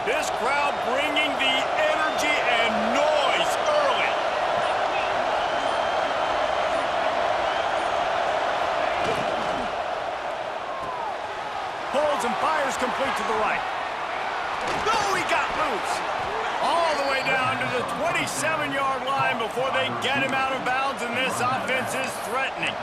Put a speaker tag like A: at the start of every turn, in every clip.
A: This crowd bringing the energy and noise early. Pulls and fires complete to the right. Oh, he got loose. All the way down to the 27-yard line before they get him out of bounds, and this offense is threatening.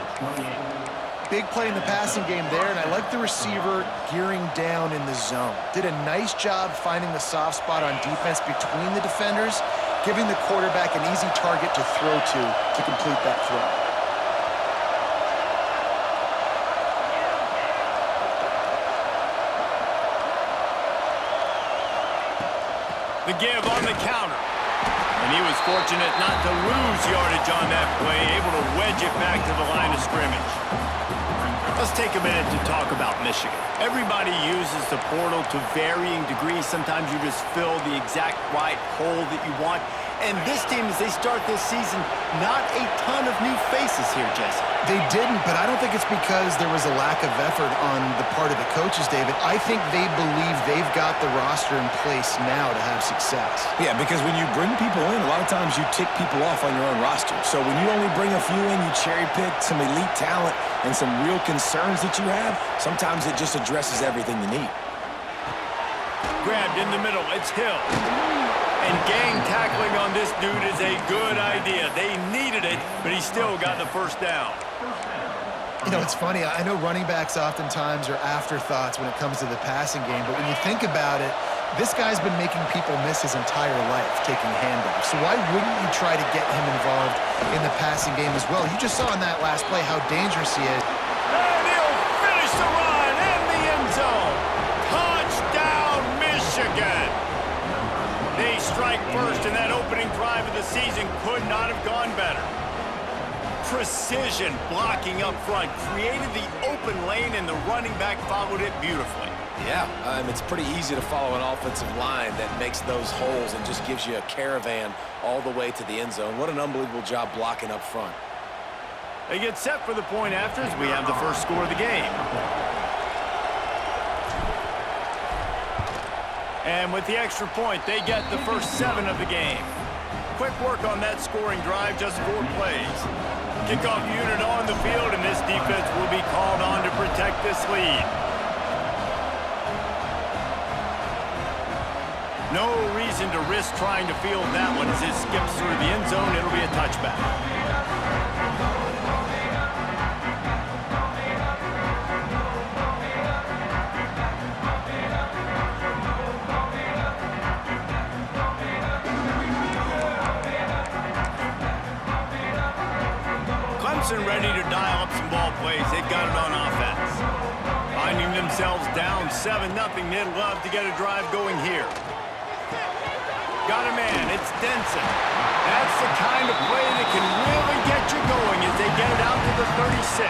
B: Big play in the passing game there, and I like the receiver gearing down in the zone. Did a nice job finding the soft spot on defense between the defenders, giving the quarterback an easy target to throw to complete that throw.
A: The give on the counter. And he was fortunate not to lose yardage on that play, able to wedge it back to the line of scrimmage. Let's take a minute to talk about Michigan. Everybody uses the portal to varying degrees. Sometimes you just fill the exact right hole that you want. And this team, as they start this season, not a ton of new faces here, Jesse.
B: They didn't, but I don't think it's because there was a lack of effort on the part of the coaches, David. I think they believe they've got the roster in place now to have success.
C: Yeah, because when you bring people in, a lot of times you tick people off on your own roster. So when you only bring a few in, you cherry-pick some elite talent and some real concerns that you have, sometimes it just addresses everything you need.
A: Grabbed in the middle, it's Hill. And gang tackling on this dude is a good idea. They needed it, but he still got the first down.
B: You know, it's funny. I know running backs oftentimes are afterthoughts when it comes to the passing game, but when you think about it, this guy's been making people miss his entire life taking handoffs. So why wouldn't you try to get him involved in the passing game as well? You just saw in that last play how dangerous he is.
A: And he'll finish the run in the end zone. Touchdown, Michigan. They strike first, and that opening drive of the season could not have gone better. Precision blocking up front created the open lane, and the running back followed it beautifully.
C: Yeah, it's pretty easy to follow an offensive line that makes those holes and just gives you a caravan all the way to the end zone. What an unbelievable job blocking up front.
A: They get set for the point after as we have the first score of the game. And with the extra point, they get the first 7 of the game. Quick work on that scoring drive, just 4 plays. Kickoff unit on the field, and this defense will be called on to protect this lead. No reason to risk trying to field that one as it skips through the end zone. It'll be a touchback. Clemson ready to dial up some ball plays. They've got it on offense. Finding themselves down 7-0. They'd love to get a drive going here. Got a man. It's Denson. That's the kind of play that can really get you going as they get it out to the 36.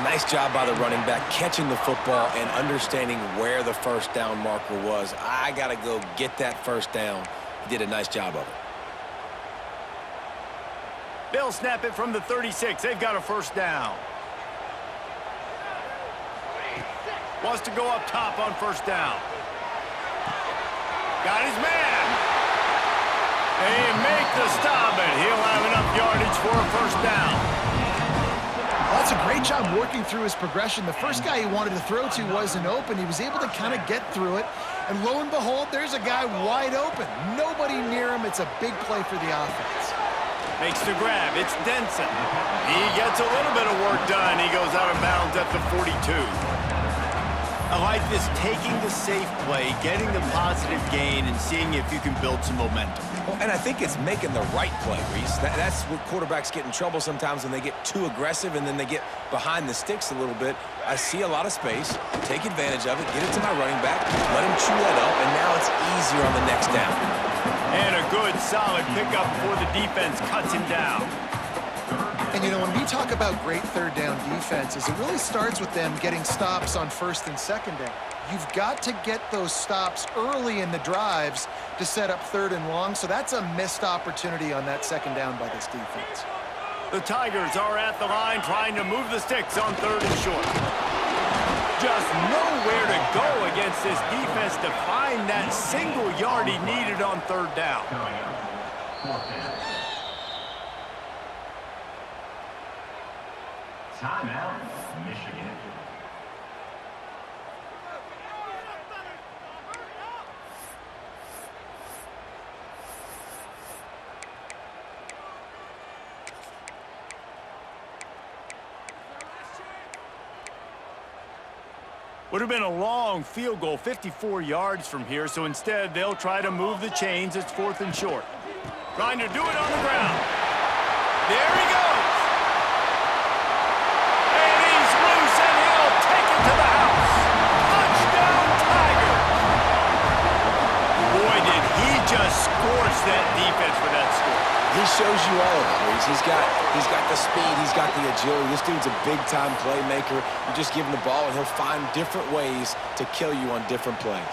C: Nice job by the running back, catching the football and understanding where the first down marker was. I got to go get that first down. He did a nice job of it.
A: They'll snap it from the 36. They've got a first down. Wants to go up top on first down. Got his man. They make the stop, and he'll have enough yardage for a first down.
B: Well, that's a great job working through his progression. The first guy he wanted to throw to wasn't open. He was able to kind of get through it. And lo and behold, there's a guy wide open. Nobody near him. It's a big play for the offense.
A: Makes the grab. It's Denson. He gets a little bit of work done. He goes out of bounds at the 42. I like this, taking the safe play, getting the positive gain, and seeing if you can build some momentum.
C: Well, and I think it's making the right play, Reese. That's where quarterbacks get in trouble sometimes when they get too aggressive and then they get behind the sticks a little bit. I see a lot of space, take advantage of it, get it to my running back, let him chew that up, and now it's easier on the next down.
A: And a good, solid pickup before the defense cuts him down.
B: And, you know, when we talk about great third down defenses, it really starts with them getting stops on first and second down. You've got to get those stops early in the drives to set up third and long, so that's a missed opportunity on that second down by this defense.
A: The Tigers are at the line trying to move the sticks on third and short. just nowhere to go against this defense to find that single yard he needed on third down.
D: Timeout, Michigan.
A: Would have been a long field goal, 54 yards from here, so instead they'll try to move the chains. It's 4th and short. Trying to do it on the ground. There he goes. And he's loose, and he'll take it to the house. Touchdown, Tigers. Boy, did he just scorch that defense for that score.
C: He shows you all of it, Reese. He's got the speed, he's got the agility. This dude's a big-time playmaker. You just give him the ball, and he'll find different ways to kill you on different plays.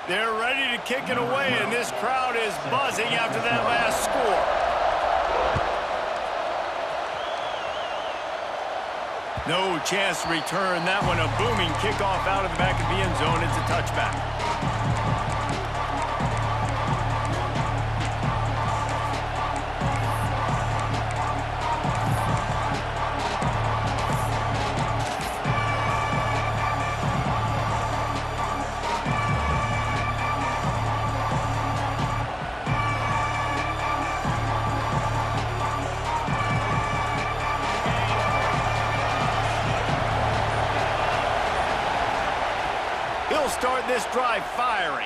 A: They're ready to kick it away, and this crowd is buzzing after that last score. No chance to return that one. A booming kickoff out of the back of the end zone. It's a touchback. Start this drive firing.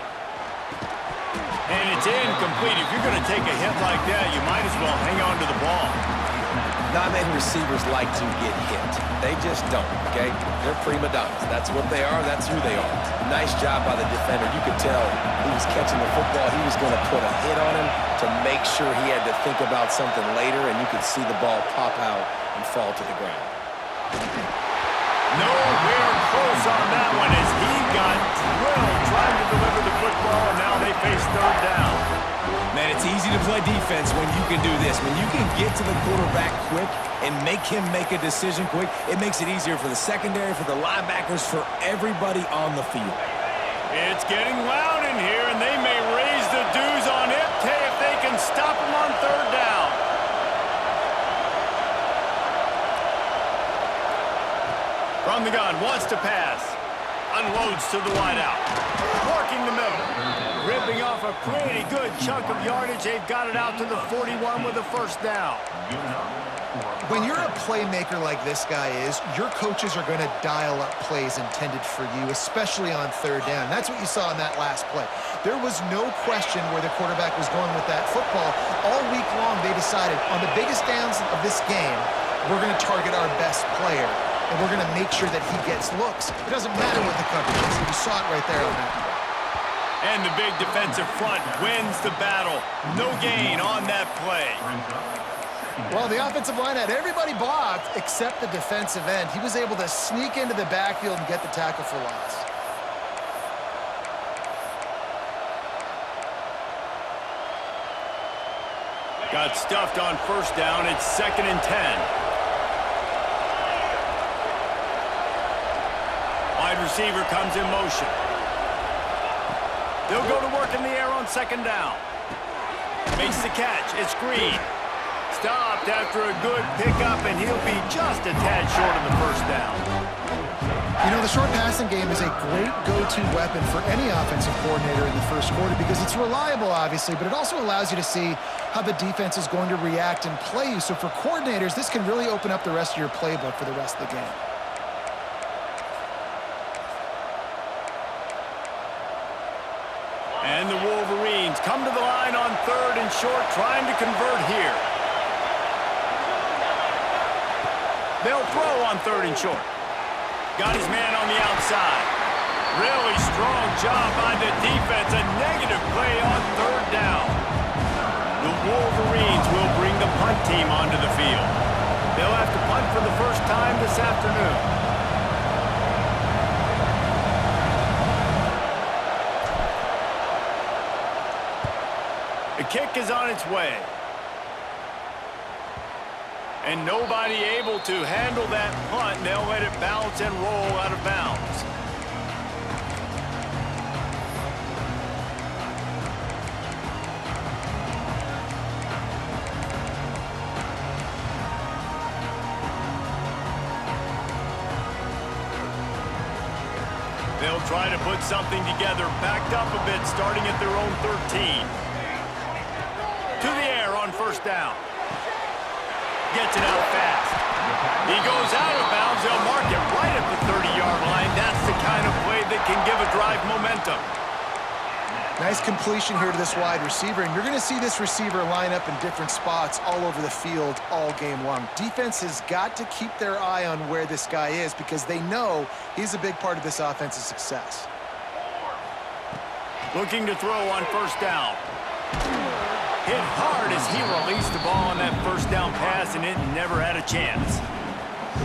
A: And it's incomplete. If you're going to take a hit like that, you might as well hang on to the ball.
C: Not many receivers like to get hit. They just don't, okay? They're prima donnas. That's what they are. That's who they are. Nice job by the defender. You could tell he was catching the football. He was going to put a hit on him to make sure he had to think about something later, and you could see the ball pop out and fall to the ground.
A: Nowhere close on that one as he got drilled trying to deliver the football, and now they face third down.
C: Man, it's easy to play defense when you can do this. When you can get to the quarterback quick and make him make a decision quick, it makes it easier for the secondary, for the linebackers, for everybody on the field.
A: It's getting loud in here, and they may raise the dues on it if they can stop him on third down. From the gun, wants to pass. Unloads to the wideout. Working the middle. Ripping off a pretty good chunk of yardage. They've got it out to the 41 with a first down.
B: When you're a playmaker like this guy is, your coaches are going to dial up plays intended for you, especially on third down. That's what you saw in that last play. There was no question where the quarterback was going with that football. All week long, they decided on the biggest downs of this game, we're going to target our best player. And we're going to make sure that he gets looks. It doesn't matter what the coverage is. You saw it right there on that play.
A: And the big defensive front wins the battle. No gain on that play.
B: Well, the offensive line had everybody blocked except the defensive end. He was able to sneak into the backfield and get the tackle for loss.
A: Got stuffed on first down. It's 2nd and 10. Wide receiver comes in motion. They'll go to work in the air on 2nd down. Makes the catch. It's Green. Stopped after a good pickup, and he'll be just a tad short of the first down.
B: You know, the short passing game is a great go-to weapon for any offensive coordinator in the first quarter because it's reliable, obviously, but it also allows you to see how the defense is going to react and play you. So for coordinators, this can really open up the rest of your playbook for the rest of the game.
A: And the Wolverines come to the line on 3rd and short, trying to convert here. They'll throw on 3rd and short. Got his man on the outside. Really strong job by the defense. A negative play on 3rd down. The Wolverines will bring the punt team onto the field. They'll have to punt for the first time this afternoon. The kick is on its way. And nobody able to handle that punt. They'll let it bounce and roll out of bounds. They'll try to put something together, backed up a bit, starting at their own 13. To the air on first down. Gets it out fast. He goes out of bounds. They'll mark it right at the 30-yard line. That's the kind of play that can give a drive momentum.
B: Nice completion here to this wide receiver, and you're going to see this receiver line up in different spots all over the field all game long. Defense has got to keep their eye on where this guy is because they know he's a big part of this offense's success.
A: Looking to throw on first down. Hit hard as he released the ball on that first down pass, and it never had a chance.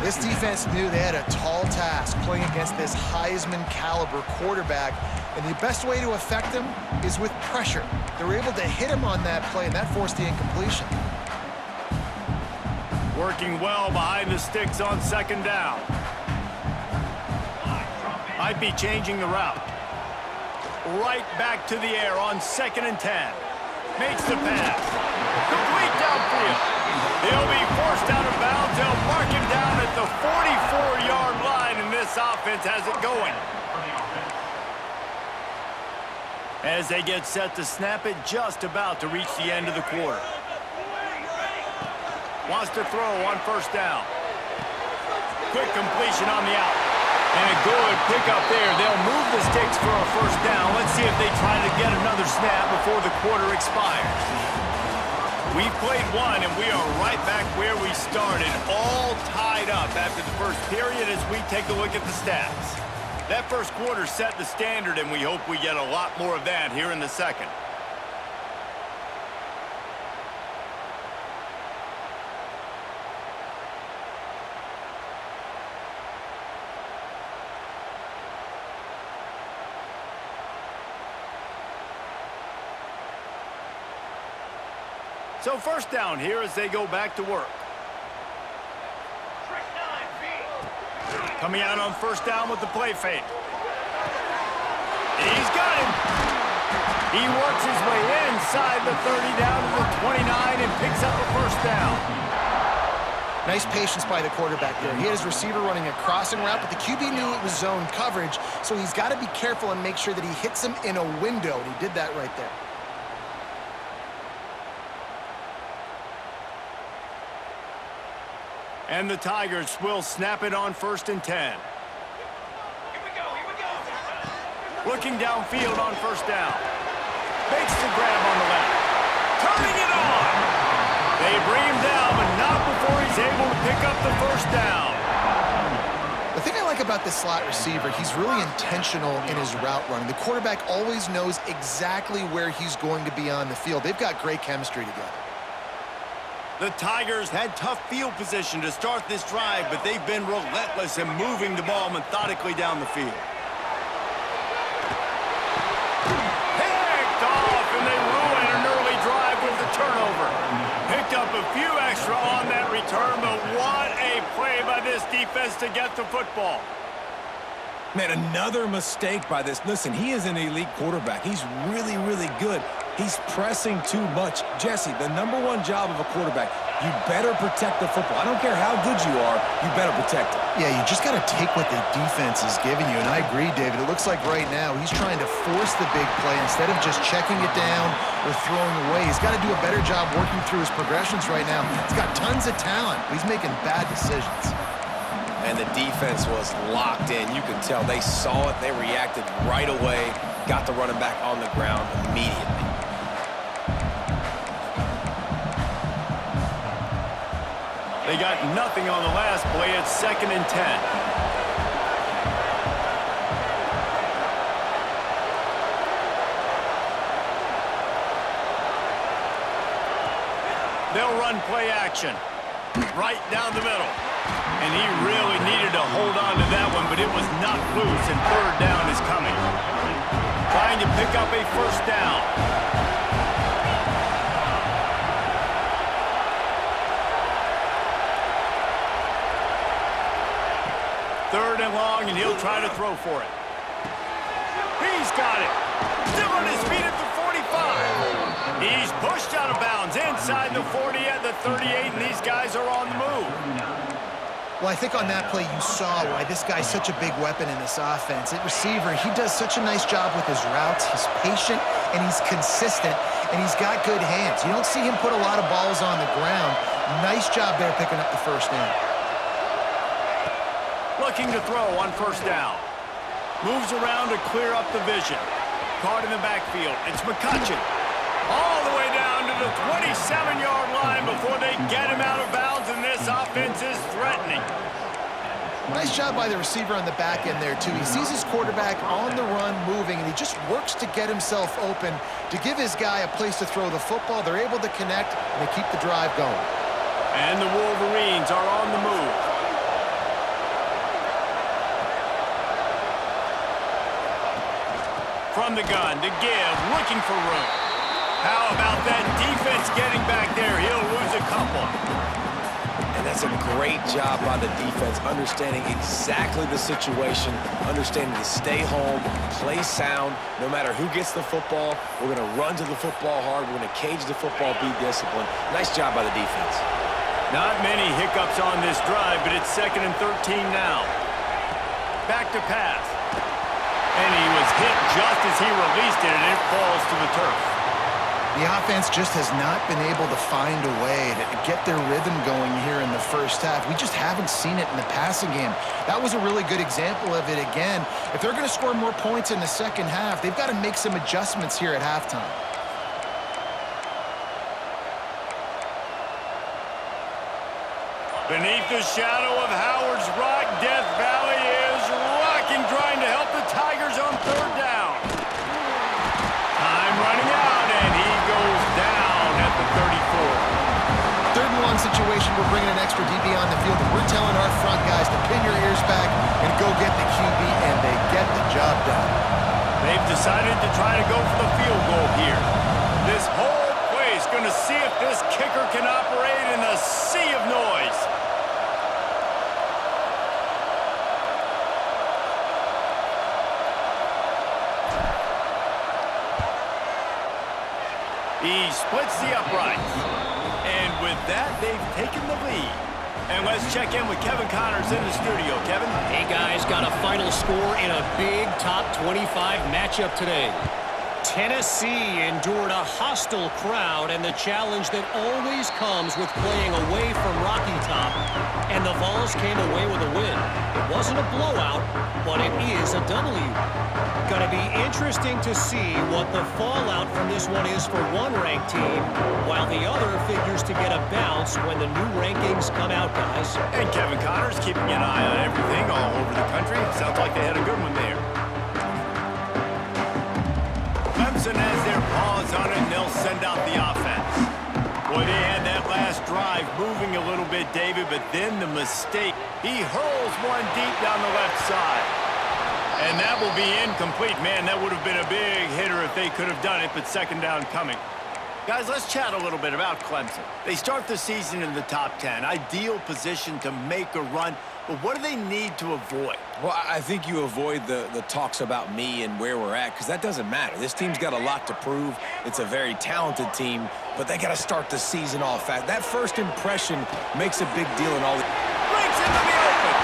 B: This defense knew they had a tall task playing against this Heisman caliber quarterback, and the best way to affect him is with pressure. They were able to hit him on that play, and that forced the incompletion.
A: Working well behind the sticks on second down. Might be changing the route. Right back to the air on 2nd and 10. Makes the pass. Complete downfield. He'll be forced out of bounds. They'll mark him down at the 44-yard line, and this offense has it going. As they get set to snap it, just about to reach the end of the quarter. Wants to throw on first down. Quick completion on the out. And a good pickup there. They'll move the sticks for a first down. Let's see if they try to get another snap before the quarter expires. We've played one, and we are right back where we started, all tied up after the first period as we take a look at the stats. That first quarter set the standard, and we hope we get a lot more of that here in the second. So first down here as they go back to work. Coming out on first down with the play fake. He's got him. He works his way inside the 30 down to the 29 and picks up a first down.
B: Nice patience by the quarterback there. He had his receiver running a crossing route, but the QB knew it was zone coverage, so he's got to be careful and make sure that he hits him in a window, and he did that right there.
A: And the Tigers will snap it on 1st and 10.
D: Here we go.
A: Looking downfield on first down. Makes the grab on the left. Turning it on. They bring him down, but not before he's able to pick up the first down.
B: The thing I like about this slot receiver, he's really intentional in his route running. The quarterback always knows exactly where he's going to be on the field. They've got great chemistry together.
A: The Tigers had tough field position to start this drive, but they've been relentless in moving the ball methodically down the field. Picked off, and they ruin an early drive with the turnover. Picked up a few extra on that return, but what a play by this defense to get the football.
C: Man, another mistake by this. Listen, he is an elite quarterback. He's really, really good. He's pressing too much. Jesse, the #1 job of a quarterback, you better protect the football. I don't care how good you are, you better protect it.
B: Yeah, you just got to take what the defense is giving you, and I agree, David. It looks like right now he's trying to force the big play instead of just checking it down or throwing away. He's got to do a better job working through his progressions right now. He's got tons of talent, but he's making bad decisions.
C: And the defense was locked in. You could tell they saw it. They reacted right away, got the running back on the ground immediately.
A: They got nothing on the last play. It's 2nd and 10. They'll run play action right down the middle. And he really needed to hold on to that one, but it was knocked loose, and 3rd down is coming. Trying to pick up a first down. he'll try to throw for it. He's got it. Still on his feet at the 45. He's pushed out of bounds inside the 40 at the 38, and these guys are on the move.
B: Well, I think on that play you saw why this guy's such a big weapon in this offense. At receiver, he does such a nice job with his routes. He's patient, and he's consistent, and he's got good hands. You don't see him put a lot of balls on the ground. Nice job there picking up the first down.
A: Looking to throw on first down. Moves around to clear up the vision. Caught in the backfield. It's McCutcheon. All the way down to the 27-yard line before they get him out of bounds, and this offense is threatening.
B: Nice job by the receiver on the back end there, too. He sees his quarterback on the run moving, and he just works to get himself open to give his guy a place to throw the football. They're able to connect, and they keep the drive going.
A: And the Wolverines are on the move. From the gun to give, looking for room. How about that defense getting back there? He'll lose a couple.
C: And that's a great job by the defense, understanding exactly the situation, understanding to stay home, play sound. No matter who gets the football, we're going to run to the football hard. We're going to cage the football, be disciplined. Nice job by the defense.
A: Not many hiccups on this drive, but it's 2nd and 13 now. Back to pass. And he was hit just as he released it, and it falls to the turf.
B: The offense just has not been able to find a way to get their rhythm going here in the first half. We just haven't seen it in the passing game. That was a really good example of it again. If they're going to score more points in the second half, they've got to make some adjustments here at halftime.
A: Beneath the shadow of Howard's Rock, Death Valley is rocking, trying to help the Tigers on third down. Time running out, and he goes down at the 34.
B: 3rd and 1 situation, we're bringing an extra DB on the field, and we're telling our front guys to pin your ears back and go get the QB, and they get the job done.
A: They've decided to try to go for the field goal here. This whole place going to see if this kicker can operate in the sea of noise. He splits the uprights. And with that, they've taken the lead. And let's check in with Kevin Connors in the studio. Kevin?
E: Hey, guys, got a final score in a big top 25 matchup today. Tennessee endured a hostile crowd and the challenge that always comes with playing away from Rocky Top, and the Vols came away with a win. It wasn't a blowout, but it is a W. Going to be interesting to see what the fallout from this one is for one ranked team, while the other figures to get a bounce when the new rankings come out, guys.
A: And Kevin Connors keeping an eye on everything all over the country. Sounds like they had a good one there. Clemson has their paws on it, and they'll send out the offense. Boy, they had that last drive moving a little bit, David, but then the mistake. He hurls one deep down the left side. And that will be incomplete. Man, that would have been a big hitter if they could have done it, but 2nd down coming. Guys, let's chat a little bit about Clemson. They start the season in the top 10. Ideal position to make a run. But what do they need to avoid?
C: Well, I think you avoid the talks about me and where we're at, because that doesn't matter. This team's got a lot to prove. It's a very talented team, but they got to start the season off fast. That first impression makes a big deal in all the...
A: Breaks into the open.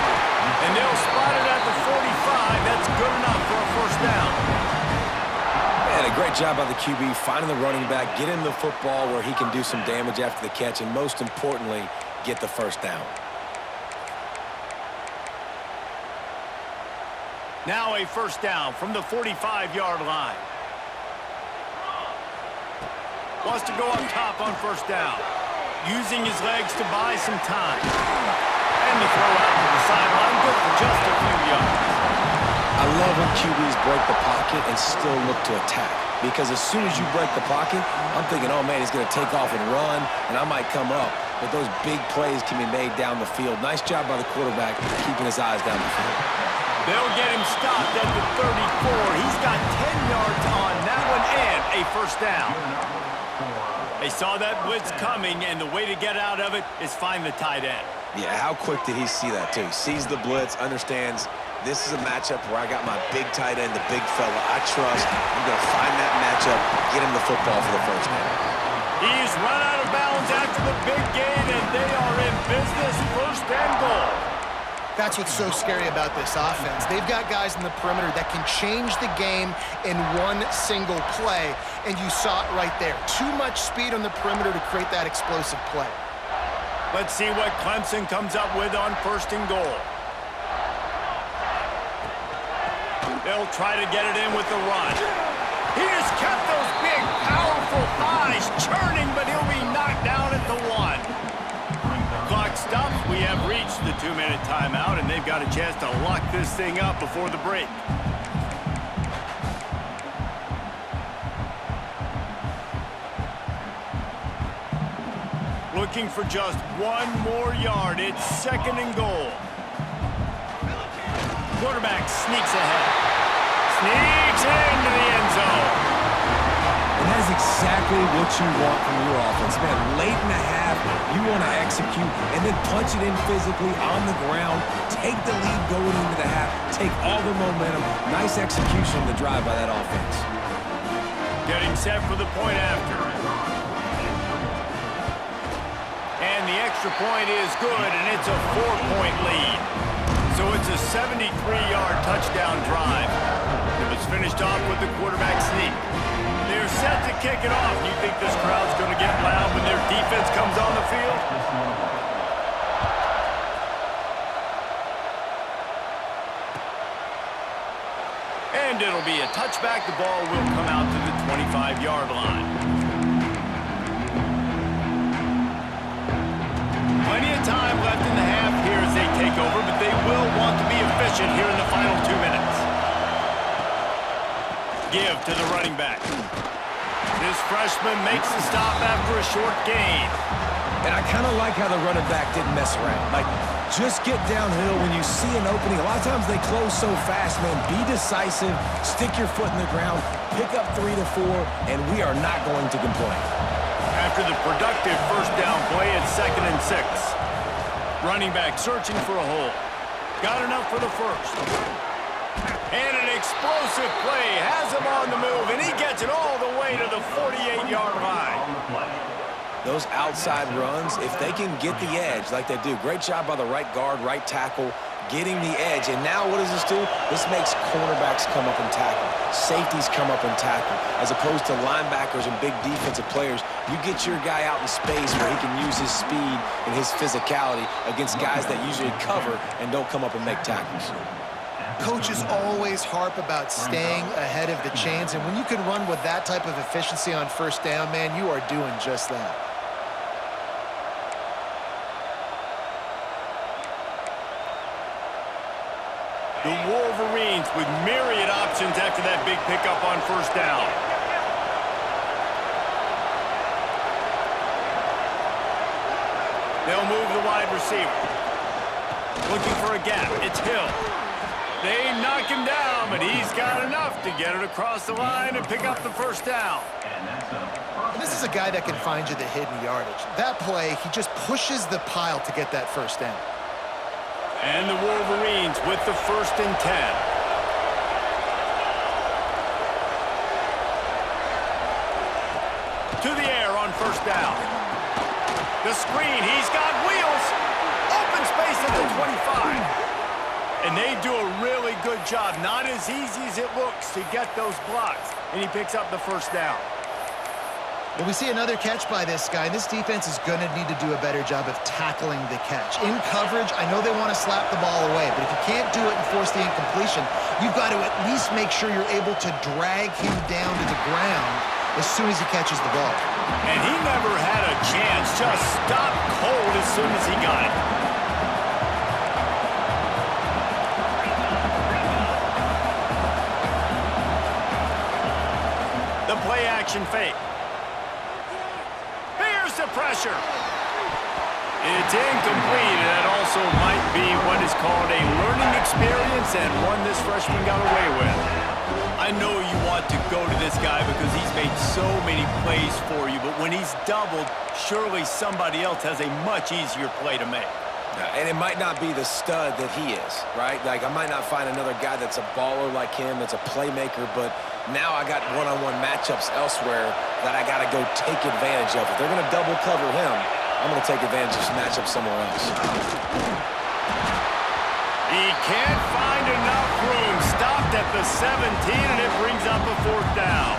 A: And they'll spot it at the 45. That's good enough for a first down.
C: Man, a great job by the QB, finding the running back, get him the football where he can do some damage after the catch, and most importantly, get the first down.
A: Now a first down from the 45-yard line. Wants to go up top on first down. Using his legs to buy some time. And the throw out to the sideline, good for just a few yards.
C: I love when QBs break the pocket and still look to attack. Because as soon as you break the pocket, I'm thinking, oh man, he's going to take off and run, and I might come up. But those big plays can be made down the field. Nice job by the quarterback keeping his eyes down the field.
A: They'll get him stopped at the 34. He's got 10 yards on that one and a first down. They saw that blitz coming, and the way to get out of it is find the tight end.
C: Yeah, how quick did he see that, too? Sees the blitz, understands this is a matchup where I got my big tight end, the big fella I trust. I'm going to find that matchup, get him the football for the first down.
A: He's run out of bounds after the big gain, and they are in business. First and goal.
B: That's what's so scary about this offense. They've got guys in the perimeter that can change the game in one single play, and you saw it right there. Too much speed on the perimeter to create that explosive play.
A: Let's see what Clemson comes up with on first and goal. They'll try to get it in with the run. He just kept those big, powerful thighs churning, but he'll be knocked down at the 1. Clock stops. We have reached the 2-minute timeout, and they've got a chance to lock this thing up before the break. Looking for just 1 more yard. It's second and goal. Quarterback sneaks ahead. Sneaks into the end zone.
C: And that is exactly what you want from your offense, man. Late in the half, you want to execute and then punch it in physically on the ground, take the lead going into the half, take all the momentum. Nice execution on the drive by that offense.
A: Getting set for the point after. And the extra point is good, and it's a 4-point lead. So it's a 73-yard touchdown drive. It was finished off with the quarterback sneak. They're set to kick it off. You think this crowd's going to get loud when their defense comes on the field? And it'll be a touchback. The ball will come out to the 25-yard line. Plenty of time left in the half here as they take over, but they will want to be efficient here in the final 2 minutes. Give to the running back. This freshman makes the stop after a short gain.
C: And I kind of like how the running back didn't mess around. Like, just get downhill when you see an opening. A lot of times they close so fast, man. Be decisive, stick your foot in the ground, pick up 3 to 4, and we are not going to complain.
A: After the productive first down play, it's second and 6. Running back searching for a hole. Got enough for the first. And an explosive play has him on the move, and he gets it all the way to the 48-yard line.
C: Those outside runs, if they can get the edge like they do, great job by the right guard, right tackle, getting the edge. And now what does this do? This makes cornerbacks come up and tackle. Safeties come up and tackle. As opposed to linebackers and big defensive players, you get your guy out in space where he can use his speed and his physicality against guys that usually cover and don't come up and make tackles.
B: Coaches always harp about staying ahead of the chains, and when you can run with that type of efficiency on first down, man, you are doing just that.
A: The Wolverines with myriad options after that big pickup on first down. They'll move the wide receiver. Looking for a gap. It's Hill. They knock him down, but he's got enough to get it across the line and pick up the first down.
B: And this is a guy that can find you the hidden yardage. That play, he just pushes the pile to get that first down.
A: And the Wolverines with the first and 10. To the air on first down. The screen, he's got wheels. Open space at the 25. And they do a really good job. Not as easy as it looks to get those blocks. And he picks up the first down.
B: Well, we see another catch by this guy. This defense is going to need to do a better job of tackling the catch. In coverage, I know they want to slap the ball away, but if you can't do it and force the incompletion, you've got to at least make sure you're able to drag him down to the ground as soon as he catches the ball.
A: And he never had a chance. Just stopped cold as soon as he got it. The play action fake. Here's the pressure. It's incomplete, and that also might be what is called a learning experience and one this freshman got away with. I know you want to go to this guy because he's made so many plays for you, but when he's doubled, surely somebody else has a much easier play to make.
C: And it might not be the stud that he is, right? Like, I might not find another guy that's a baller like him, that's a playmaker, but now I got one-on-one matchups elsewhere that I got to go take advantage of. If they're going to double cover him, I'm going to take advantage of this matchup somewhere else.
A: He can't find enough room. Stopped at the 17, and it brings up a 4th down.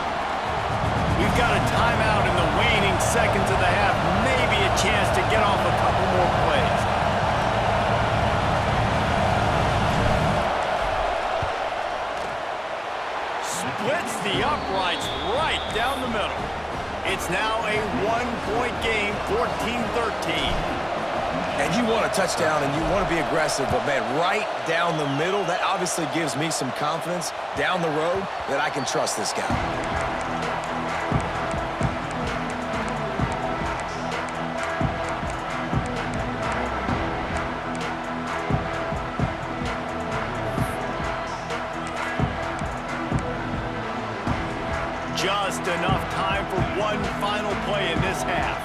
A: We've got a timeout in the waning seconds of the half. Maybe a chance to get off a couple more plays. Splits the uprights right down the middle. It's now a 1-point game, 14-13.
C: And you want a touchdown and you want to be aggressive, but, man, right down the middle, that obviously gives me some confidence down the road that I can trust this guy.
A: Just enough time for one final play in this half.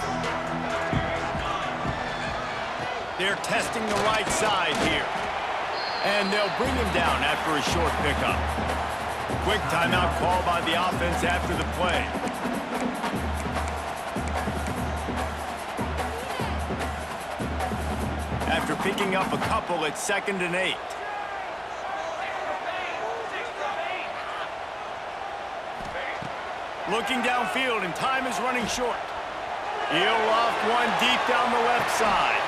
A: They're testing the right side here. And they'll bring him down after a short pickup. Quick timeout call by the offense after the play. After picking up a couple, it's 2nd and 8. Looking downfield, and time is running short. He'll loft one deep down the left side.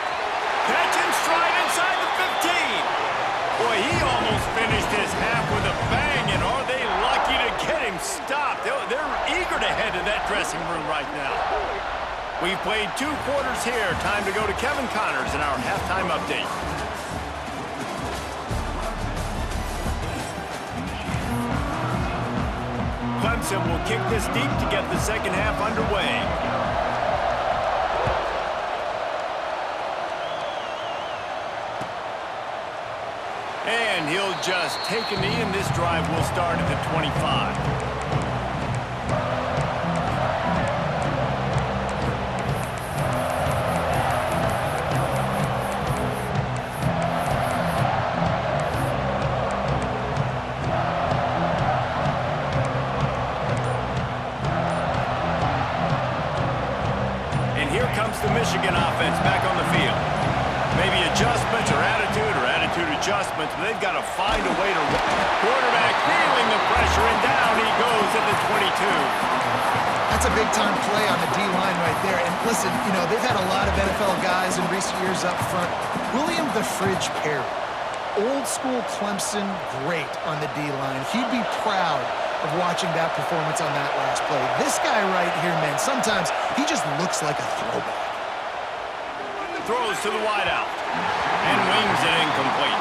A: Catch and stride inside the 15. Boy, he almost finished his half with a bang, and are they lucky to get him stopped? They're eager to head to that dressing room right now. We've played 2 quarters here. Time to go to Kevin Connors in our halftime update. Clemson will kick this deep to get the second half underway. And he'll just take a knee, and this drive will start at the 25. The Michigan offense back on the field. Maybe adjustments or attitude adjustments, but they've got to find a way to... Quarterback feeling the pressure, and down he goes at the 22.
B: That's a big-time play on the D-line right there. And listen, you know, they've had a lot of NFL guys in recent years up front. William the Fridge Perry, old-school Clemson great on the D-line. He'd be proud of watching that performance on that last play. This guy right here, man, sometimes he just looks like a throwback.
A: Throws to the wideout and wings it incomplete.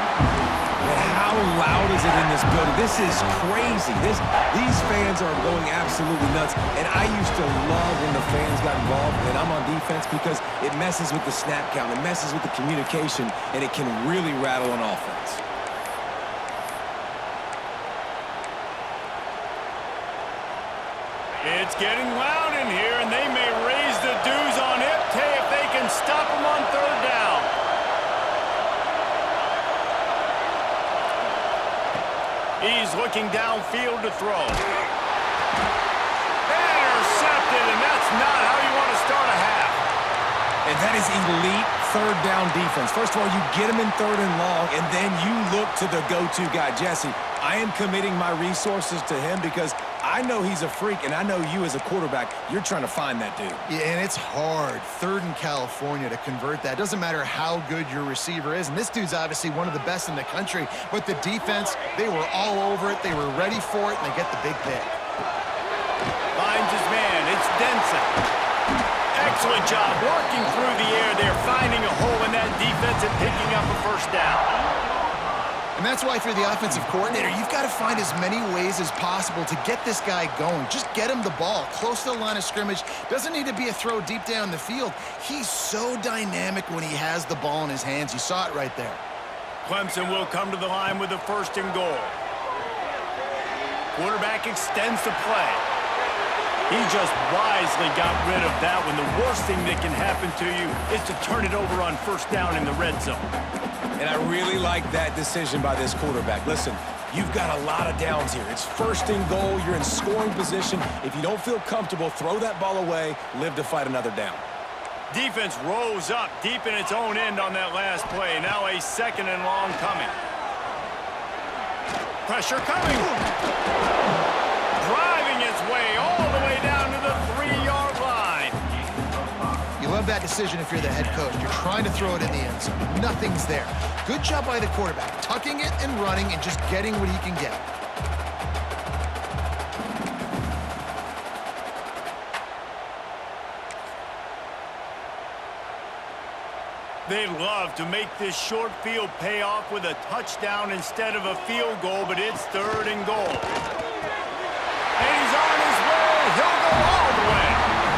C: And how loud is it in this building? This is crazy. These fans are going absolutely nuts. And I used to love when the fans got involved, and I'm on defense, because it messes with the snap count, it messes with the communication, and it can really rattle an offense.
A: It's getting loud in here, and they may raise the dues on Iptay if they can stop him on 3rd down. He's looking downfield to throw. Intercepted, and that's not how you want to start a half.
C: And that is elite 3rd down defense. First of all, you get him in 3rd and long, and then you look to the go-to guy, Jesse. I am committing my resources to him because I know he's a freak, and I know you as a quarterback, you're trying to find that dude.
B: Yeah, and it's hard, 3rd in California, to convert that. Doesn't matter how good your receiver is, and this dude's obviously one of the best in the country, but the defense, they were all over it, they were ready for it, and they get the big pick.
A: Finds his man, it's Denson. Excellent job working through the air there, finding a hole in that defense and picking up a 1st down.
B: And that's why if you're the offensive coordinator, you've got to find as many ways as possible to get this guy going. Just get him the ball close to the line of scrimmage. Doesn't need to be a throw deep down the field. He's so dynamic when he has the ball in his hands. You saw it right there.
A: Clemson will come to the line with a 1st and goal. Quarterback extends the play. He just wisely got rid of that when the worst thing that can happen to you is to turn it over on first down in the red zone.
C: And I really like that decision by this quarterback. Listen, you've got a lot of downs here. It's first and goal. You're in scoring position. If you don't feel comfortable, throw that ball away. Live to fight another down.
A: Defense rose up deep in its own end on that last play. Now a second and long coming. Pressure coming. Driving its way all the way down to the 3-yard line.
B: You love that decision if you're the head coach. You're trying to throw it in the end zone. Nothing's there. Good job by the quarterback, tucking it and running and just getting what he can get.
A: They'd love to make this short field pay off with a touchdown instead of a field goal, but it's third and goal. And he's on his way. He'll go all the way.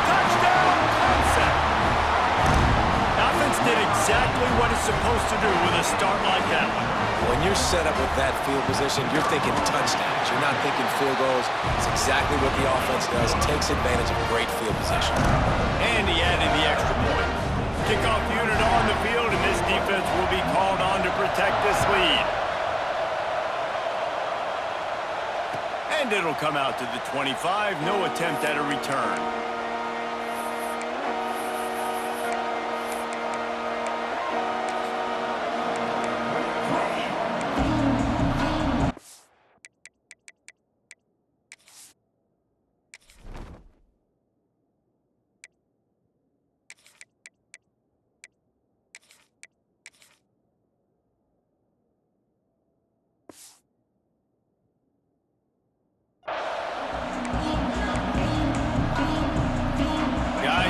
A: Touchdown concept. Offense did exactly what it's supposed to do with a start like that one.
C: When you're set up with that field position, you're thinking touchdowns. You're not thinking field goals. It's exactly what the offense does. Takes advantage of great field position.
A: And he added the extra point. Kickoff unit on the field, and this defense will be called on to protect this lead. And it'll come out to the 25. No attempt at a return.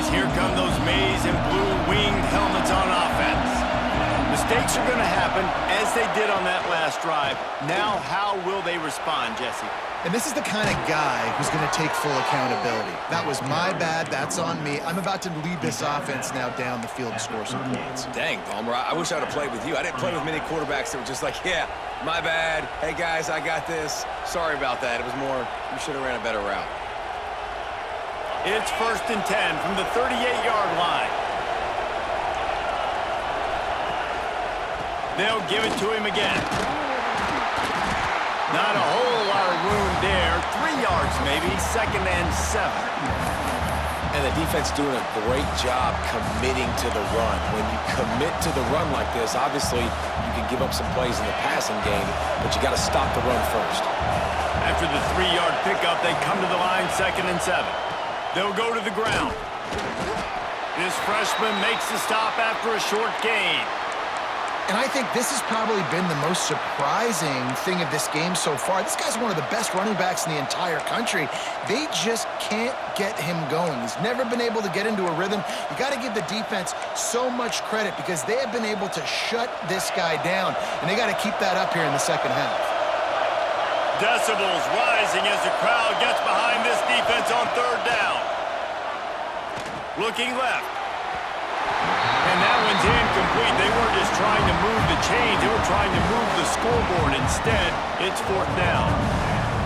A: Here come those maize and blue winged helmets on offense. Mistakes are going to happen, as they did on that last drive. Now, how will they respond, Jesse?
B: And this is the kind of guy who's going to take full accountability. That was my bad. That's on me. I'm about to lead this offense now down the field and score some points.
C: Dang, Palmer, I wish I would have played with you. I didn't play with many quarterbacks that were just like, yeah, my bad. Hey, guys, I got this. Sorry about that. It was more, you should have ran a better route.
A: It's 1st and 10 from the 38-yard line. They'll give it to him again. Not a whole lot of room there. 3 yards maybe, 2nd and 7.
C: And the defense doing a great job committing to the run. When you commit to the run like this, obviously you can give up some plays in the passing game, but you got to stop the run first.
A: After the 3-yard pickup, they come to the line 2nd and 7. They'll go to the ground. This freshman makes the stop after a short gain.
B: And I think this has probably been the most surprising thing of this game so far. This guy's one of the best running backs in the entire country. They just can't get him going. He's never been able to get into a rhythm. You got to give the defense so much credit because they have been able to shut this guy down, and they got to keep that up here in the second half.
A: Decibels rising as the crowd gets behind this defense on 3rd down. Looking left. And that one's incomplete. They weren't just trying to move the chains. They were trying to move the scoreboard. Instead, it's 4th down.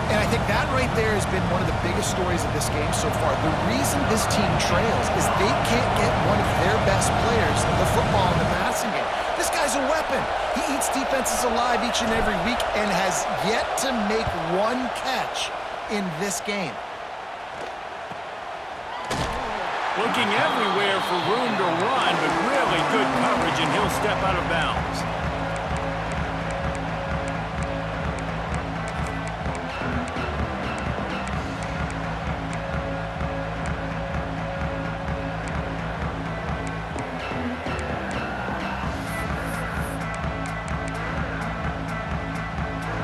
B: And I think that right there has been one of the biggest stories of this game so far. The reason this team trails is they can't get one of their best players the football in the passing game. This guy's a weapon. He eats defenses alive each and every week and has yet to make one catch in this game.
A: Looking everywhere for room to run, but really good coverage, and he'll step out of bounds.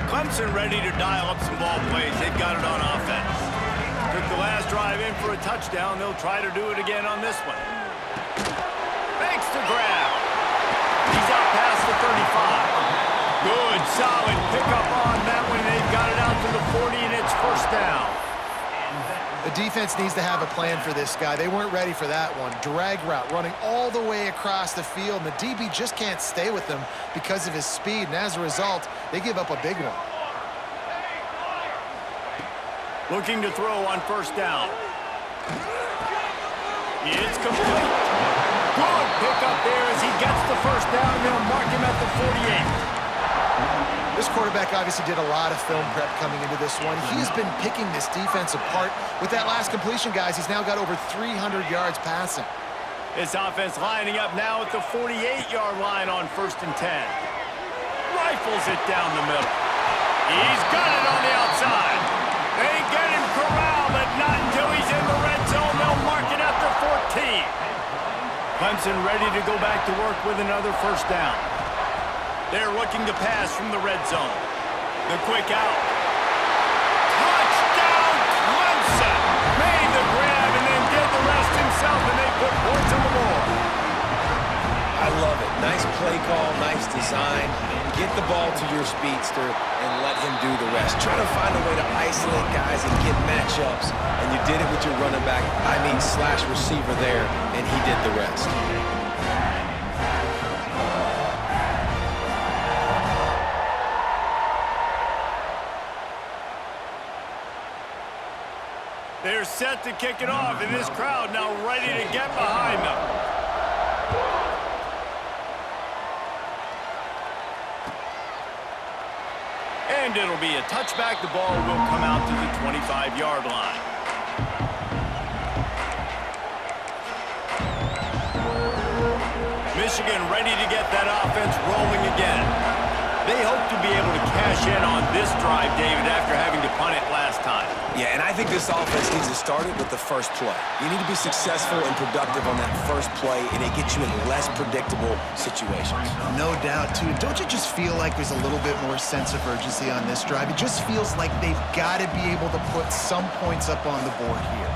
A: Clemson ready to dial up some ball plays. They've got it on offense. Took the last drive in for a touchdown. They'll try to do it again on this one. Banks to grab. He's out past the 35. Good, solid pickup on that one. They've got it out to the 40, and it's 1st down.
B: The defense needs to have a plan for this guy. They weren't ready for that one. Drag route, running all the way across the field, and the DB just can't stay with him because of his speed, and as a result, they give up a big one.
A: Looking to throw on 1st down. It's complete. Good pickup there as he gets the first down. They'll mark him at the 48.
B: This quarterback obviously did a lot of film prep coming into this one. He has been picking this defense apart. With that last completion, guys, he's now got over 300 yards passing.
A: This offense lining up now at the 48-yard line on 1st and 10. Rifles it down the middle. He's got it on the outside. They get him corralled, but not until he's in the red zone. They'll mark it at the 14. Clemson ready to go back to work with another first down. They're looking to pass from the red zone. The quick out. Touchdown, Clemson! Made the grab and then did the rest himself, and they put points on the board.
C: I love it. Nice play call, nice design. Get the ball to your speedster and let him do the rest. Try to find a way to isolate guys and get matchups, and you did it with your running back, slash receiver there, and he did the rest.
A: They're set to kick it off, and this crowd now ready to get behind them. And it'll be a touchback. The ball will come out to the 25-yard line. Michigan ready to get that offense rolling again. They hope to be able to cash in on this drive, David, after having to punt it last time.
C: Yeah, and I think this offense needs to start it with the first play. You need to be successful and productive on that first play, and it gets you in less predictable situations.
B: No doubt, too. Don't you just feel like there's a little bit more sense of urgency on this drive? It just feels like they've got to be able to put some points up on the board here.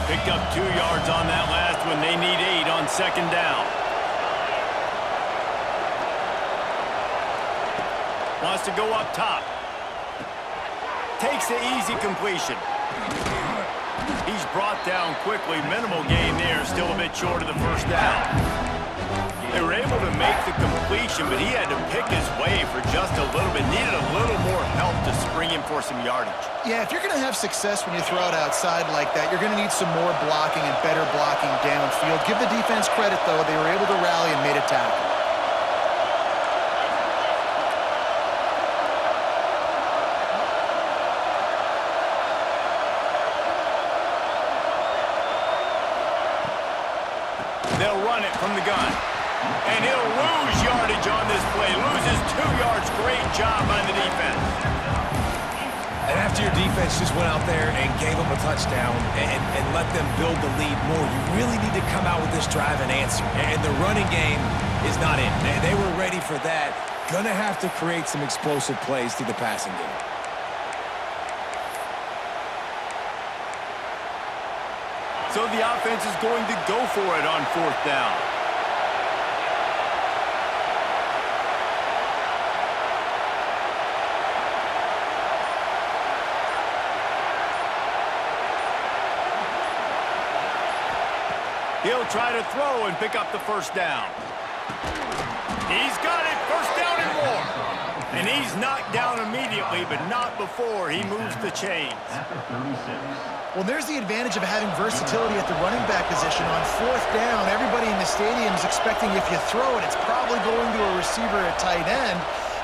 A: Picked up 2 yards on that last one. They need 8 on 2nd down. Wants to go up top. Takes the easy completion. He's brought down quickly. Minimal gain there. Still a bit short of the first down. They were able to make the completion, but he had to pick his way for just a little bit. Needed a little more help to spring him for some yardage.
B: Yeah, if you're going to have success when you throw it outside like that, you're going to need some more blocking and better blocking downfield. Give the defense credit, though. They were able to rally and made a tackle.
A: They'll run it from the gun. And he'll lose yardage on this play. Loses 2 yards. Great job by the defense.
C: And after your defense just went out there and gave up a touchdown and let them build the lead more, you really need to come out with this drive and answer. And the running game is not in. They were ready for that. Gonna have to create some explosive plays through the passing game.
A: So the offense is going to go for it on 4th down. He'll try to throw and pick up the first down. He's got it. First down and more. And he's knocked down immediately, but not before he moves the chains.
B: Well, there's the advantage of having versatility at the running back position. On 4th down, everybody in the stadium is expecting if you throw it, it's probably going to a receiver at tight end.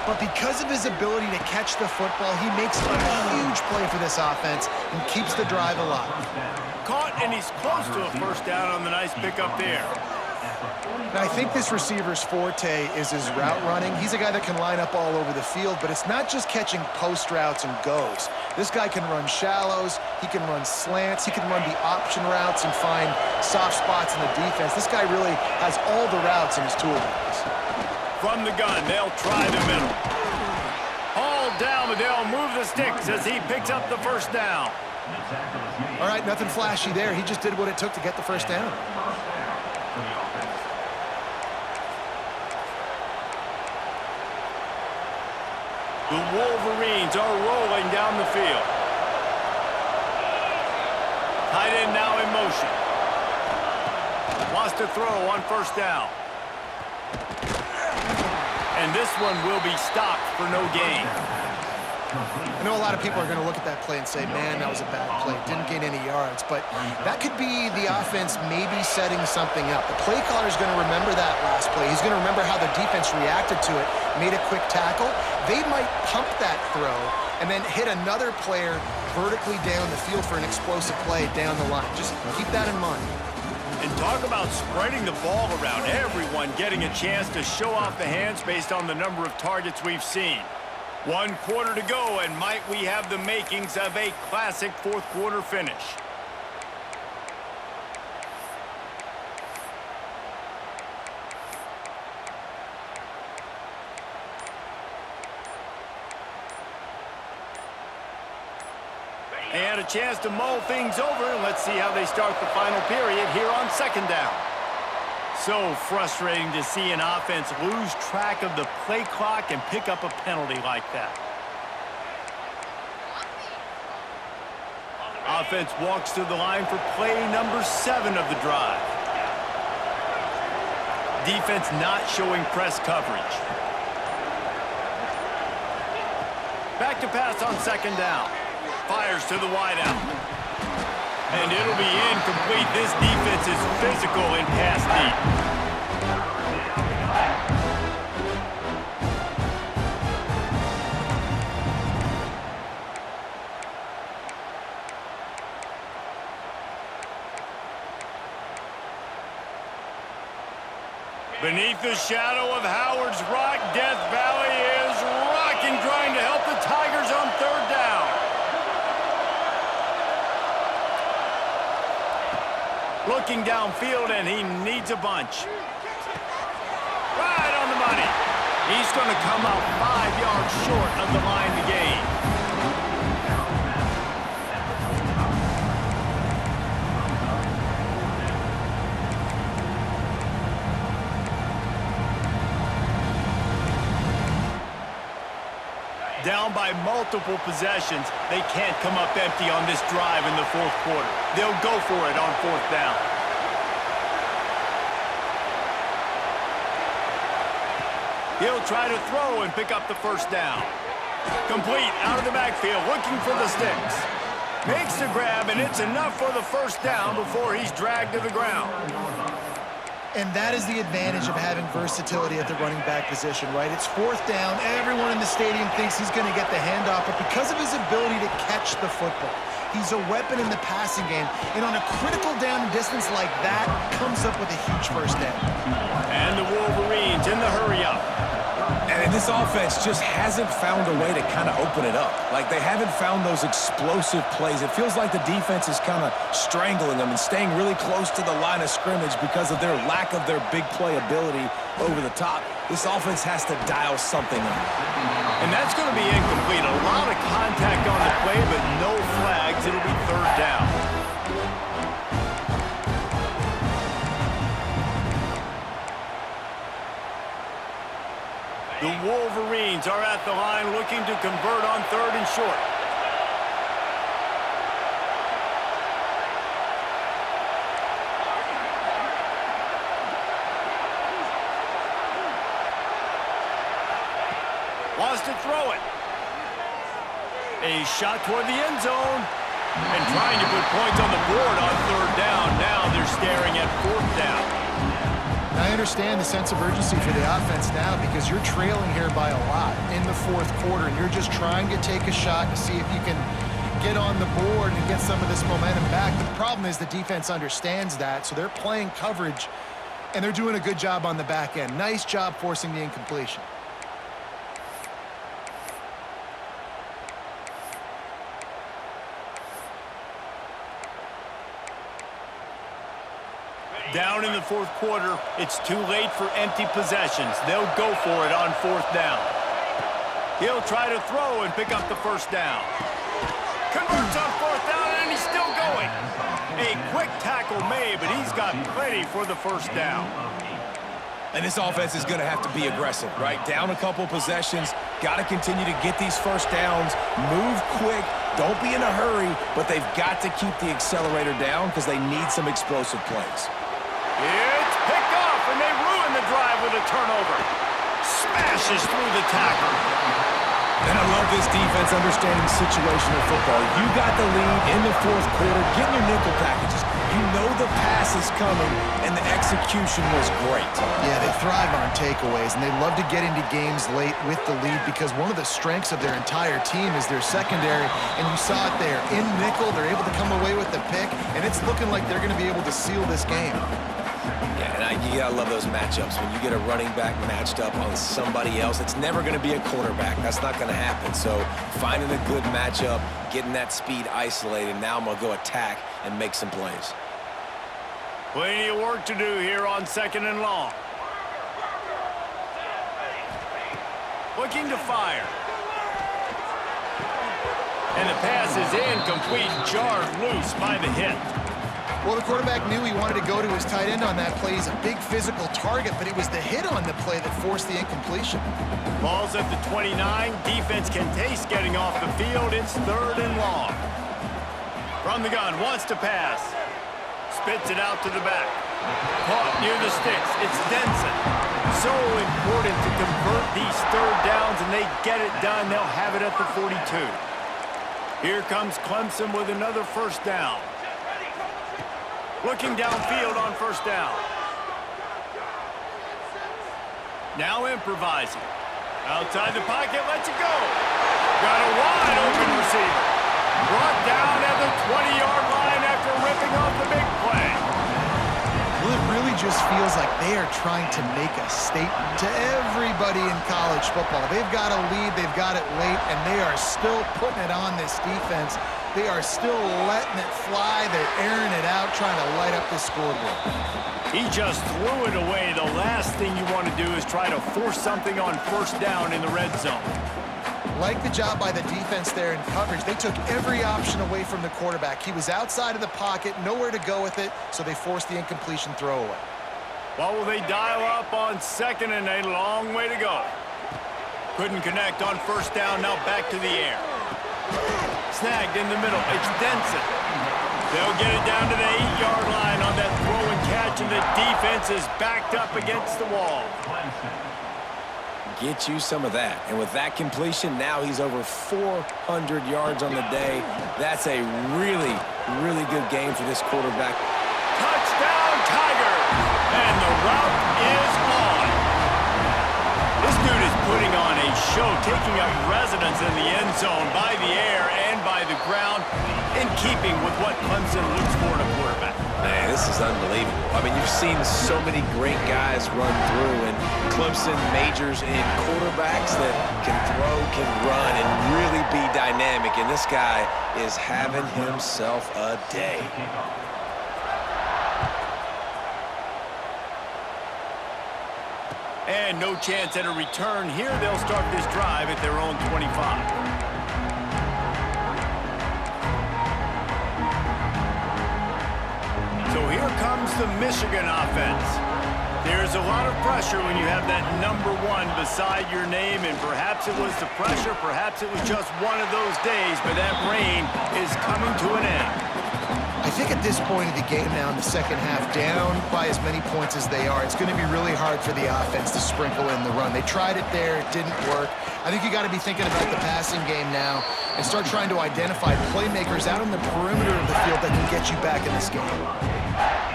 B: But because of his ability to catch the football, he makes a huge play for this offense and keeps the drive alive.
A: Caught, and he's close to a first down on the nice pickup there.
B: Now, I think this receiver's forte is his route running. He's a guy that can line up all over the field, but it's not just catching post routes and goes. This guy can run shallows, he can run slants, he can run the option routes and find soft spots in the defense. This guy really has all the routes in his toolbox.
A: From the gun, they'll try the middle. Hauled down, but they'll move the sticks as he picks up the first down.
B: All right, nothing flashy there. He just did what it took to get the first down.
A: The Wolverines are rolling down the field. Tight end now in motion. Wants to throw on first down. And this one will be stopped for no gain.
B: I know a lot of people are going to look at that play and say, man, that was a bad play. Didn't gain any yards. But that could be the offense maybe setting something up. The play caller is going to remember that last play. He's going to remember how the defense reacted to it, made a quick tackle. They might pump that throw and then hit another player vertically down the field for an explosive play down the line. Just keep that in mind.
A: And talk about spreading the ball around. Everyone getting a chance to show off the hands based on the number of targets we've seen. 1 quarter to go, and might we have the makings of a classic fourth quarter finish. They had a chance to mull things over, and let's see how they start the final period here on second down. So frustrating to see an offense lose track of the play clock and pick up a penalty like that. Offense walks to the line for play number 7 of the drive. Defense not showing press coverage. Back to pass on second down. Fires to the wideout. And it'll be incomplete. This defense is physical in pass deep. Beneath the shadow of Howard's Rock, Death Valley is rocking, trying to help the Tigers on third down. Looking downfield, and he needs a bunch. Right on the money. He's going to come out 5 yards short of the line to gain. Down by multiple possessions, they can't come up empty on this drive in the fourth quarter. They'll go for it on fourth down. He'll try to throw and pick up the first down. Complete out of the backfield, looking for the sticks. Makes the grab, and it's enough for the first down before he's dragged to the ground.
B: And that is the advantage of having versatility at the running back position, right? It's fourth down. Everyone in the stadium thinks he's going to get the handoff, but because of his ability to catch the football, he's a weapon in the passing game. And on a critical down and distance like that, comes up with a huge first down.
A: And the Wolverines in the hurry-up.
C: And this offense just hasn't found a way to kind of open it up. Like, they haven't found those explosive plays. It feels like the defense is kind of strangling them and staying really close to the line of scrimmage because of their lack of their big play ability over the top. This offense has to dial something up.
A: And that's going to be incomplete. A lot of contact on the play, but no flags. It'll be third down. The Wolverines are at the line looking to convert on third and short. Wants to throw it. A shot toward the end zone. And trying to put points on the board on third down. Now they're staring at fourth down.
B: I understand the sense of urgency for the offense now because you're trailing here by a lot in the fourth quarter, and you're just trying to take a shot to see if you can get on the board and get some of this momentum back. But the problem is the defense understands that, so they're playing coverage, and they're doing a good job on the back end. Nice job forcing the incompletion.
A: Down in the fourth quarter, it's too late for empty possessions. They'll go for it on fourth down. He'll try to throw and pick up the first down. Converts on fourth down, and he's still going. A quick tackle made, but he's got plenty for the first down.
C: And this offense is going to have to be aggressive, right? Down a couple possessions, got to continue to get these first downs, move quick, don't be in a hurry, but they've got to keep the accelerator down because they need some explosive plays.
A: It's picked off, and they ruin the drive with a turnover. Smashes through the tackle.
C: And I love this defense understanding situational football. You got the lead in the fourth quarter, getting your nickel packages. You know the pass is coming, and the execution was great.
B: Yeah, they thrive on takeaways, and they love to get into games late with the lead because one of the strengths of their entire team is their secondary, and you saw it there. In nickel, they're able to come away with the pick, and it's looking like they're going to be able to seal this game.
C: Yeah, and you gotta love those matchups. When you get a running back matched up on somebody else, it's never gonna be a quarterback. That's not gonna happen. So finding a good matchup, getting that speed isolated, now I'm gonna go attack and make some plays.
A: Plenty of work to do here on 2nd and long. Looking to fire. And the pass is incomplete, jarred loose by the hit.
B: Well, the quarterback knew he wanted to go to his tight end on that play. He's a big physical target, but it was the hit on the play that forced the incompletion.
A: Ball's at the 29. Defense can taste getting off the field. It's 3rd and long. From the gun, wants to pass. Spits it out to the back. Caught near the sticks. It's Denson. So important to convert these 3rd downs, and they get it done. They'll have it at the 42. Here comes Clemson with another 1st down. Looking downfield on 1st down. Now improvising. Outside the pocket, lets it go. Got a wide open receiver. Brought down at the 20-yard line after ripping off the big play.
B: Well, it really just feels like they are trying to make a statement to everybody in college football. They've got a lead, they've got it late, and they are still putting it on this defense. They are still letting it fly. They're airing it out, trying to light up the scoreboard.
A: He just threw it away. The last thing you want to do is try to force something on 1st down in the red zone.
B: Like the job by the defense there in coverage. They took every option away from the quarterback. He was outside of the pocket, nowhere to go with it, so they forced the incompletion throwaway.
A: What will they dial up on 2nd and a long way to go? Couldn't connect on 1st down, now back to the air. Snagged in the middle, it's Denson. They'll get it down to the 8-yard line on that throw and catch, and the defense is backed up against the wall.
C: Get you some of that. And with that completion, now he's over 400 yards on the day. That's a really, really good game for this quarterback.
A: Touchdown, Tigers! And the route is on. This dude is putting on a show, taking up residence in the end zone by the air and by the ground, in keeping with what Clemson looks for in a quarterback.
C: Man, this is unbelievable. I mean, you've seen so many great guys run through, and Clemson majors in quarterbacks that can throw, can run, and really be dynamic, and this guy is having himself a day.
A: And no chance at a return here. They'll start this drive at their own 25. So here comes the Michigan offense. There's a lot of pressure when you have that number 1 beside your name, and perhaps it was the pressure, perhaps it was just one of those days, but that rain is coming to an end.
B: I think at this point of the game now in the second half, down by as many points as they are, it's going to be really hard for the offense to sprinkle in the run. They tried it there. It didn't work. I think you got to be thinking about the passing game now and start trying to identify playmakers out on the perimeter of the field that can get you back in this game.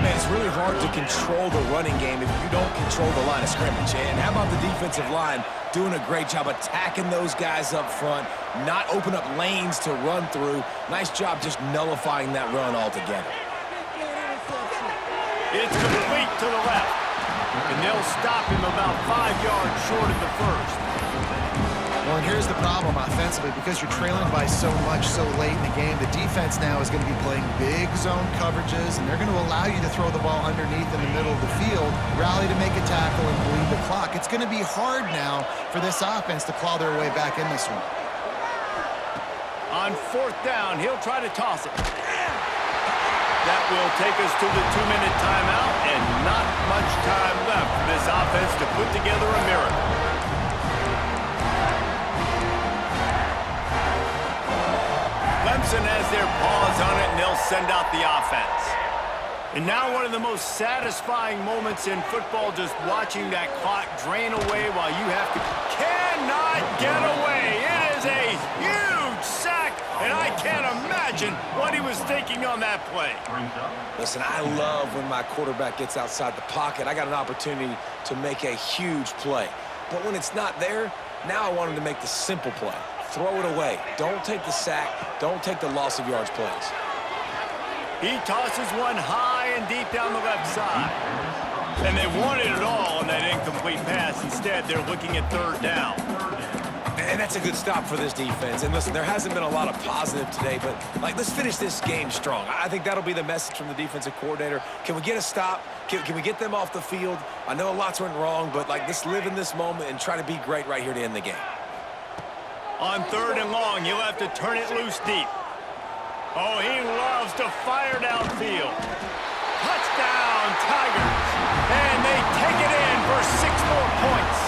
C: Man, it's really hard to control the running game if you don't control the line of scrimmage. And how about the defensive line doing a great job attacking those guys up front, not open up lanes to run through. Nice job just nullifying that run altogether.
A: It's complete to the left, and they'll stop him about 5 yards short of the first.
B: Well, and here's the problem offensively. Because you're trailing by so much so late in the game, the defense now is going to be playing big zone coverages, and they're going to allow you to throw the ball underneath in the middle of the field, rally to make a tackle, and bleed the clock. It's going to be hard now for this offense to claw their way back in this one.
A: On 4th down, he'll try to toss it. That will take us to the 2-minute timeout, and not much time left for this offense to put together a miracle. Clemson has their paws on it, and they'll send out the offense. And now one of the most satisfying moments in football, just watching that clock drain away while you have to... Cannot get away. It is can't imagine what he was thinking on that play.
C: Listen, I love when my quarterback gets outside the pocket. I got an opportunity to make a huge play. But when it's not there, now I want him to make the simple play. Throw it away. Don't take the sack. Don't take the loss of yards plays.
A: He tosses one high and deep down the left side. And they wanted it all on that incomplete pass. Instead, they're looking at third down.
C: And that's a good stop for this defense. And listen, there hasn't been a lot of positive today, but let's finish this game strong. I think that'll be the message from the defensive coordinator. Can we get a stop? Can we get them off the field? I know a lot's went wrong, but let's live in this moment and try to be great right here to end the game.
A: On third and long, you'll have to turn it loose deep. Oh, he loves to fire downfield. Touchdown, Tigers. And they take it in for 6 more points.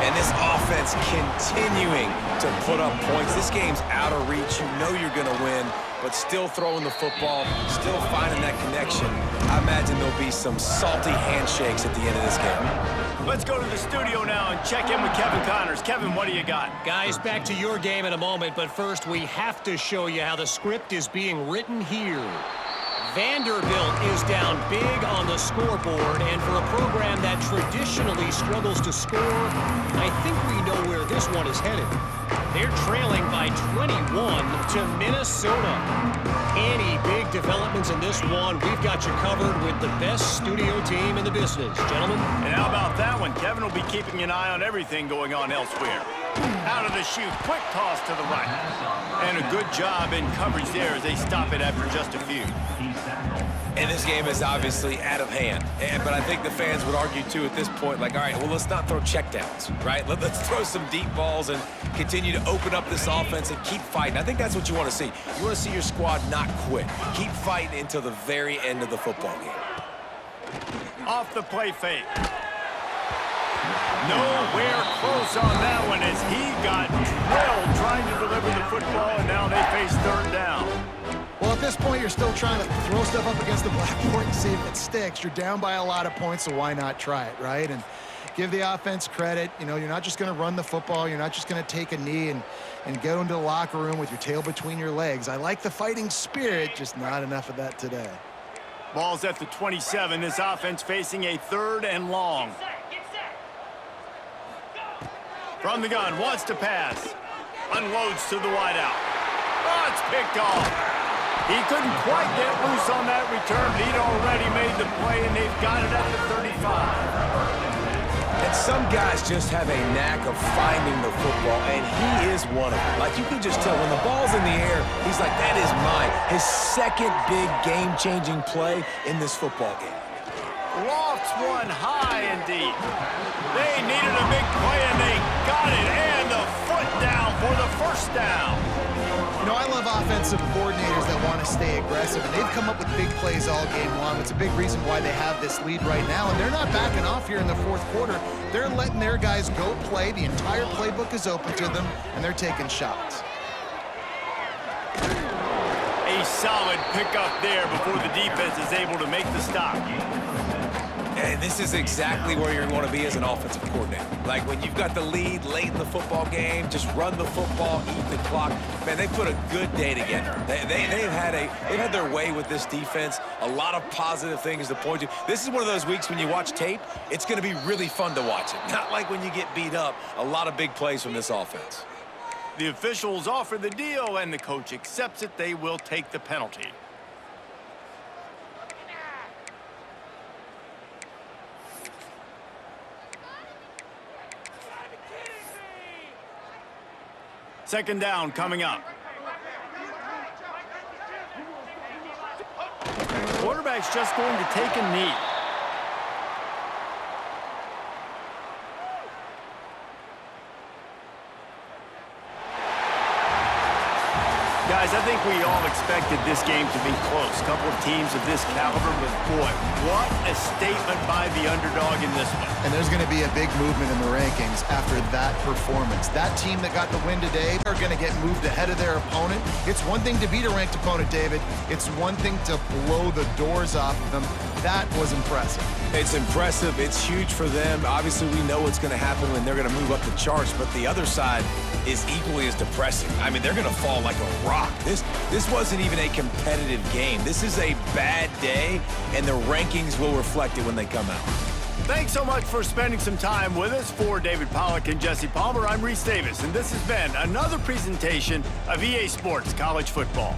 C: And this offense continuing to put up points. This game's out of reach. You know you're going to win, but still throwing the football, still finding that connection. I imagine there'll be some salty handshakes at the end of this game.
A: Let's go to the studio now and check in with Kevin Connors. Kevin, what do you got?
E: Guys, back to your game in a moment, but first we have to show you how the script is being written here. Vanderbilt is down big on the scoreboard, and for a program that traditionally struggles to score, I think we know where this one is headed. They're trailing by 21 to Minnesota. Any big developments in this one, we've got you covered with the best studio team in the business, gentlemen.
A: And how about that one? Kevin will be keeping an eye on everything going on elsewhere. Out of the chute, quick toss to the right. And a good job in coverage there as they stop it after just a few.
C: And this game is obviously out of hand. But I think the fans would argue, too, at this point, all right, well, let's not throw checkdowns, right? Let's throw some deep balls and continue to open up this offense and keep fighting. I think that's what you want to see. You want to see your squad not quit. Keep fighting until the very end of the football game.
A: Off the play fake. Nowhere close on that one as he got drilled trying to deliver the football, and now they face third down.
B: Well, at this point, you're still trying to throw stuff up against the blackboard and see if it sticks. You're down by a lot of points, so why not try it, right? And give the offense credit. You know, you're not just going to run the football. You're not just going to take a knee and go into the locker room with your tail between your legs. I like the fighting spirit, just not enough of that today.
A: Ball's at the 27. This offense facing a third and long. From the gun, wants to pass. Unloads to the wideout. Oh, it's picked off. He couldn't quite get loose on that return, but he'd already made the play, and they've got it at the 35.
C: And some guys just have a knack of finding the football, and he is one of them. You can just tell when the ball's in the air, he's like, that is mine. His second big game-changing play in this football game.
A: Lofts one high and deep. They needed a big play, and they got it, and the foot down for the first down.
B: You know, I love offensive coordinators that want to stay aggressive, and they've come up with big plays all game long. It's a big reason why they have this lead right now, and they're not backing off here in the fourth quarter. They're letting their guys go play. The entire playbook is open to them, and they're taking shots.
A: A solid pickup there before the defense is able to make the stop.
C: And this is exactly where you want to be as an offensive coordinator. When you've got the lead late in the football game, just run the football, eat the clock. Man, they put a good day together. They've had their way with this defense. A lot of positive things to point to. This is one of those weeks when you watch tape, it's going to be really fun to watch it. Not like when you get beat up. A lot of big plays from this offense.
A: The officials offer the deal, and the coach accepts it. They will take the penalty. Second down coming up. Quarterback's just going to take a knee. Got Guys, I think we all expected this game to be close. A couple of teams of this caliber, but boy, what a statement by the underdog in this one.
B: And there's going to be a big movement in the rankings after that performance. That team that got the win today are going to get moved ahead of their opponent. It's one thing to beat a ranked opponent, David. It's one thing to blow the doors off of them. That was impressive.
C: It's impressive. It's huge for them. Obviously, we know what's going to happen when they're going to move up the charts, but the other side is equally as depressing. I mean, they're going to fall like a rock. This wasn't even a competitive game. This is a bad day, and the rankings will reflect it when they come out.
A: Thanks so much for spending some time with us. For David Pollack and Jesse Palmer, I'm Reese Davis, and this has been another presentation of EA Sports College Football.